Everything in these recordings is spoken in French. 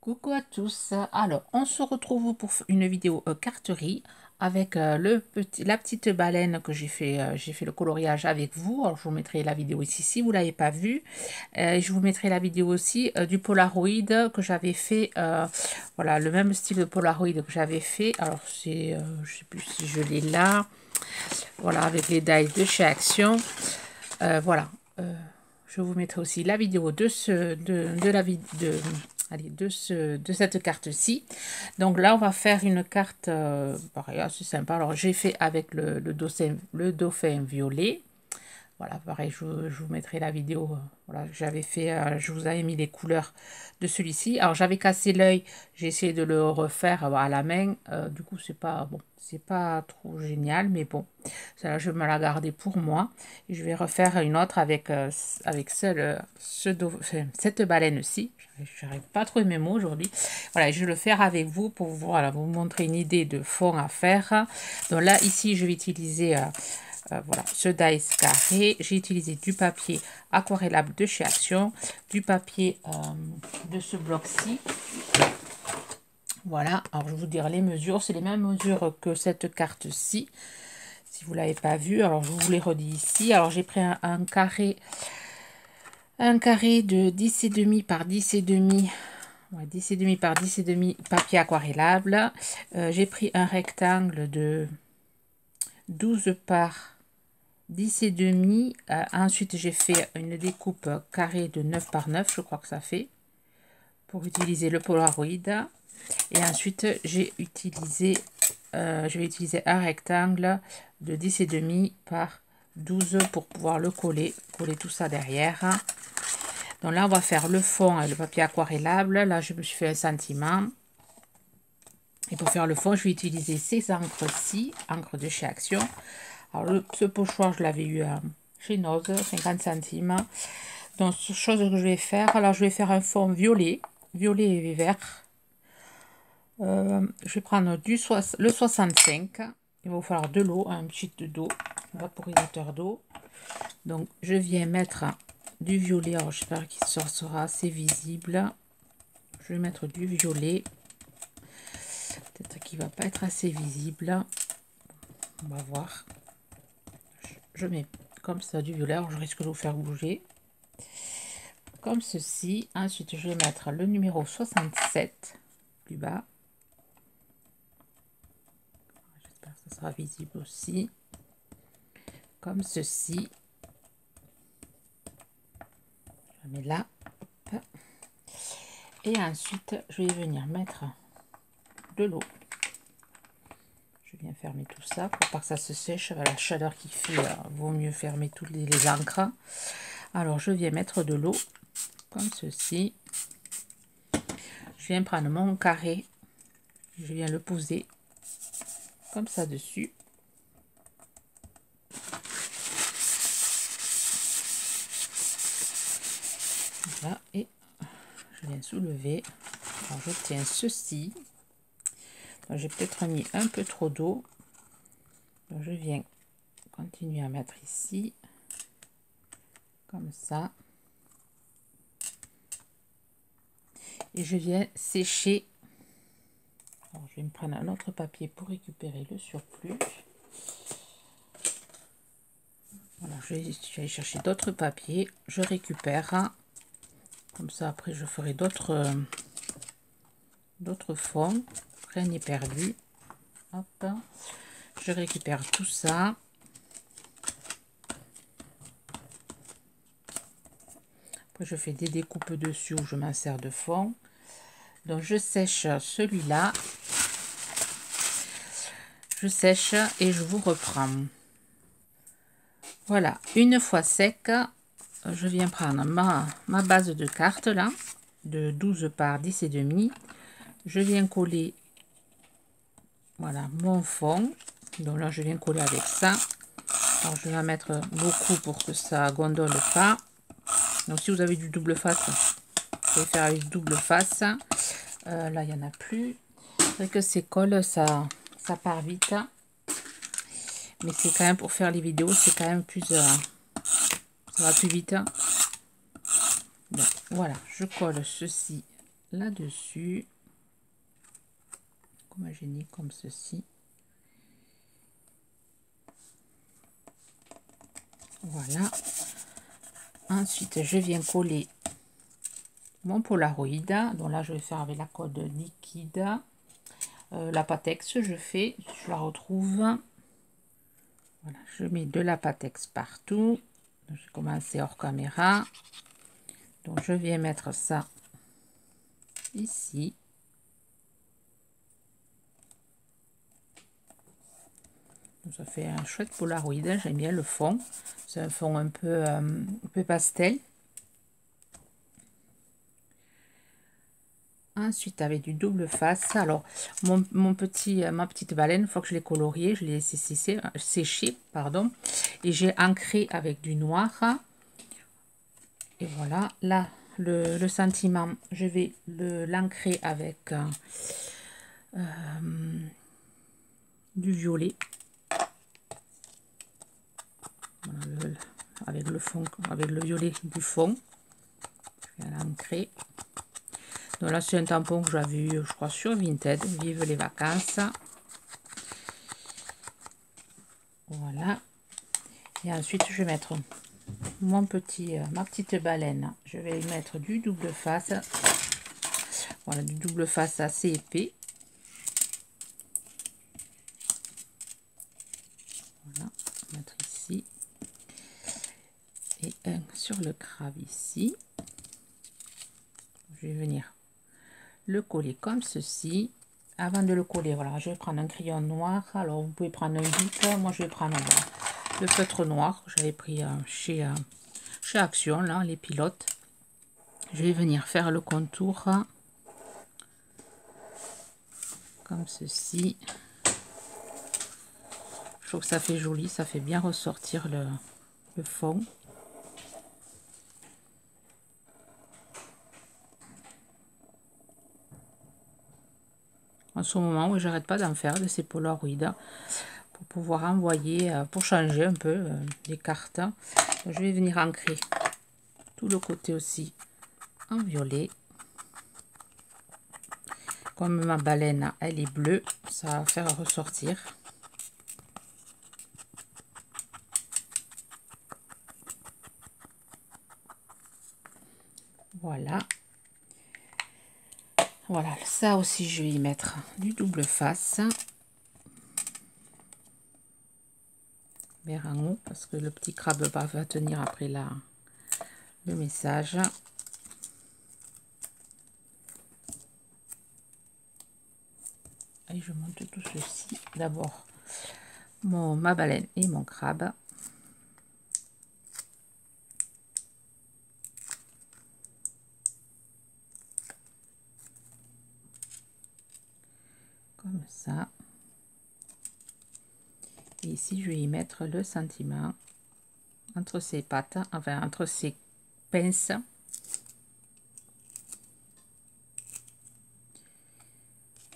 Coucou à tous. Alors, on se retrouve pour une vidéo carterie avec la petite baleine que j'ai fait le coloriage avec vous. Alors, je vous mettrai la vidéo ici si vous l'avez pas vue. Je vous mettrai la vidéo aussi du Polaroid que j'avais fait. Voilà, le même style de Polaroid que j'avais fait. Alors, c'est, je sais plus si je l'ai là. Voilà, avec les dies de chez Action. Voilà. Je vous mettrai aussi la vidéo de cette carte-ci. Donc là, on va faire une carte pareil, assez sympa. Alors, j'ai fait avec le dauphin violet. Voilà, pareil, je vous mettrai la vidéo. Voilà, j'avais fait, je vous avais mis les couleurs de celui-ci. Alors, j'avais cassé l'œil, j'ai essayé de le refaire à la main. Du coup, c'est pas bon, c'est pas trop génial, mais bon, celle-là, je vais me la garder pour moi. Et je vais refaire une autre avec, cette baleine-ci. J'arrive pas à trouver mes mots aujourd'hui. Voilà, je vais le faire avec vous pour voilà, vous montrer une idée de fond à faire. Donc là, ici, je vais utiliser voilà, ce dies carré. J'ai utilisé du papier aquarellable de chez Action, du papier de ce bloc-ci. Voilà, alors je vais vous dire les mesures. C'est les mêmes mesures que cette carte-ci. Si vous ne l'avez pas vu, alors je vous les redis ici. Alors j'ai pris un carré de 10,5 par 10,5. Ouais, 10,5 par 10,5 papier aquarellable. J'ai pris un rectangle de 12 par 10,5. Ensuite, j'ai fait une découpe carrée de 9 par 9, je crois que ça fait, pour utiliser le Polaroid. Et ensuite, je vais utiliser un rectangle de 10,5 par 12 pour pouvoir le coller tout ça derrière. Donc là, on va faire le fond et le papier aquarellable. Là, je me suis fait un sentiment. Et pour faire le fond, je vais utiliser ces encres-ci, encre de chez Action. Alors, ce pochoir, je l'avais eu chez Noz, 50 centimes. Donc, chose que je vais faire, alors je vais faire un fond violet et vert. Je vais prendre le 65. Il va vous falloir de l'eau, un petit d'eau, un vaporisateur d'eau. Donc, je viens mettre du violet. Alors, j'espère qu'il sera assez visible. Je vais mettre du violet. Peut-être qu'il ne va pas être assez visible. On va voir. Je mets comme ça du violet. Alors, je risque de vous faire bouger. Comme ceci. Ensuite, je vais mettre le numéro 67 plus bas. J'espère que ça sera visible aussi. Comme ceci. Je mets là. Et ensuite, je vais venir mettre de l'eau. Je viens fermer tout ça pour pas que ça se sèche. La chaleur qui fait, vaut mieux fermer toutes les encres. Alors, je viens mettre de l'eau comme ceci. Je viens prendre mon carré. Je viens le poser comme ça dessus. Voilà, et je viens soulever. Alors, j'obtiens ceci. J'ai peut-être mis un peu trop d'eau. Je viens continuer à mettre ici. Comme ça. Et je viens sécher. Alors, je vais me prendre un autre papier pour récupérer le surplus. Voilà, je vais aller chercher d'autres papiers. Je récupère. Comme ça, après, je ferai d'autres fonds. Rien n'est perdu. Hop. Je récupère tout ça. Après, je fais des découpes dessus où je m'insère de fond. Donc, je sèche celui-là. Je sèche et je vous reprends. Voilà, une fois sec, je viens prendre ma base de carte là, de 12 par 10,5. Je viens coller, voilà, mon fond. Donc là, je viens coller avec ça. Alors, je vais en mettre beaucoup pour que ça gondole pas. Donc, si vous avez du double face, vous pouvez faire avec double face. Là, il n'y en a plus. C'est vrai que ces colles, ça part vite. Mais c'est quand même, pour faire les vidéos, c'est quand même plus... ça va plus vite. Donc, voilà, je colle ceci là-dessus, homogénéiser comme ceci. Voilà. Ensuite, je viens coller mon Polaroid. Donc là, je vais faire avec la colle liquide. La Pattex, je la retrouve. Voilà, je mets de la Pattex partout. J'ai commencé hors caméra. Donc, je viens mettre ça ici. Donc, ça fait un chouette Polaroid. J'aime bien le fond. C'est un fond un peu pastel. Ensuite, avec du double face. Alors, ma petite baleine, une fois que je l'ai coloriée, je l'ai séché, pardon, et j'ai ancré avec du noir. Et voilà, là, le sentiment, je vais l'ancrer avec du violet. Voilà, avec le fond, avec le violet du fond. Je vais l'ancrer. Donc là, c'est un tampon que j'avais eu, je crois, sur Vinted. Vive les vacances. Voilà. Et ensuite, je vais mettre ma petite baleine. Je vais y mettre du double face. Voilà, du double face assez épais. Voilà, mettre ici. Et un sur le crabe ici. Je vais venir le coller comme ceci. Avant de le coller, voilà, je vais prendre un crayon noir. Alors, vous pouvez prendre un bic. Moi, je vais prendre le feutre noir que j'avais pris chez Action, là, les pilotes. Je vais venir faire le contour comme ceci. Je trouve que ça fait joli, ça fait bien ressortir le fond. En ce moment, oui, j'arrête pas d'en faire de ces Polaroids pour pouvoir envoyer, pour changer un peu les cartes. Donc, je vais venir ancrer tout le côté aussi en violet. Comme ma baleine, elle est bleue, ça va faire ressortir. Voilà. Voilà, ça aussi, je vais y mettre du double face. Vers en haut, parce que le petit crabe va tenir après le message. Et je monte tout ceci. D'abord, ma baleine et mon crabe. Comme ça. Et ici, je vais y mettre le sentiment entre ses pattes, enfin entre ses pinces.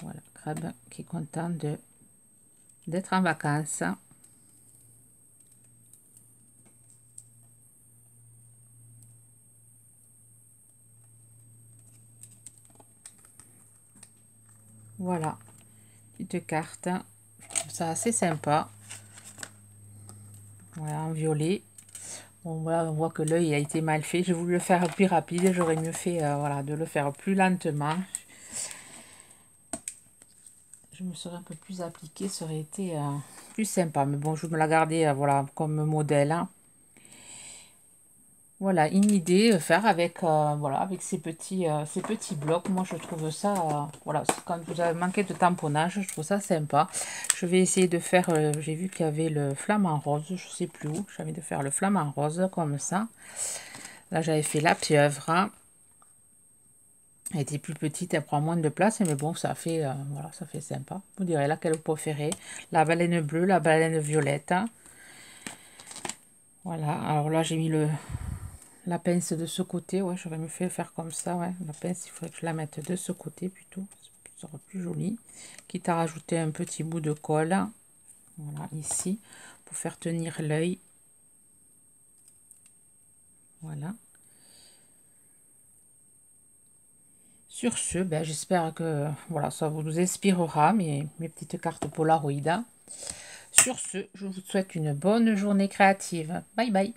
Voilà, crabe qui est content d'être en vacances. Voilà, petite carte. Ça assez sympa. Voilà, en violet. Bon, voilà, on voit que l'œil a été mal fait. J'ai voulu le faire plus rapide. J'aurais mieux fait voilà, de le faire plus lentement. Je me serais un peu plus appliquée, ça aurait été plus sympa. Mais bon, je me la gardais voilà, comme modèle. Hein. Voilà, une idée, faire avec, voilà, avec ces petits blocs. Moi, je trouve ça, voilà, quand vous avez manqué de tamponnage, je trouve ça sympa. Je vais essayer de faire, j'ai vu qu'il y avait le flamant rose, je sais plus où. J'ai envie de faire le flamant rose comme ça. Là, j'avais fait la pieuvre. Hein. Elle était plus petite, elle prend moins de place, mais bon, ça fait, voilà, ça fait sympa. Vous direz laquelle vous préférez. La baleine bleue, la baleine violette. Hein. Voilà, alors là, j'ai mis la pince de ce côté. Ouais, j'aurais mieux fait faire comme ça. Ouais. La pince, il faudrait que je la mette de ce côté plutôt. Ça sera plus joli. Quitte à rajouter un petit bout de colle. Voilà, ici, pour faire tenir l'œil. Voilà. Sur ce, ben, j'espère que voilà, ça vous inspirera, mes petites cartes Polaroid. Sur ce, je vous souhaite une bonne journée créative. Bye bye.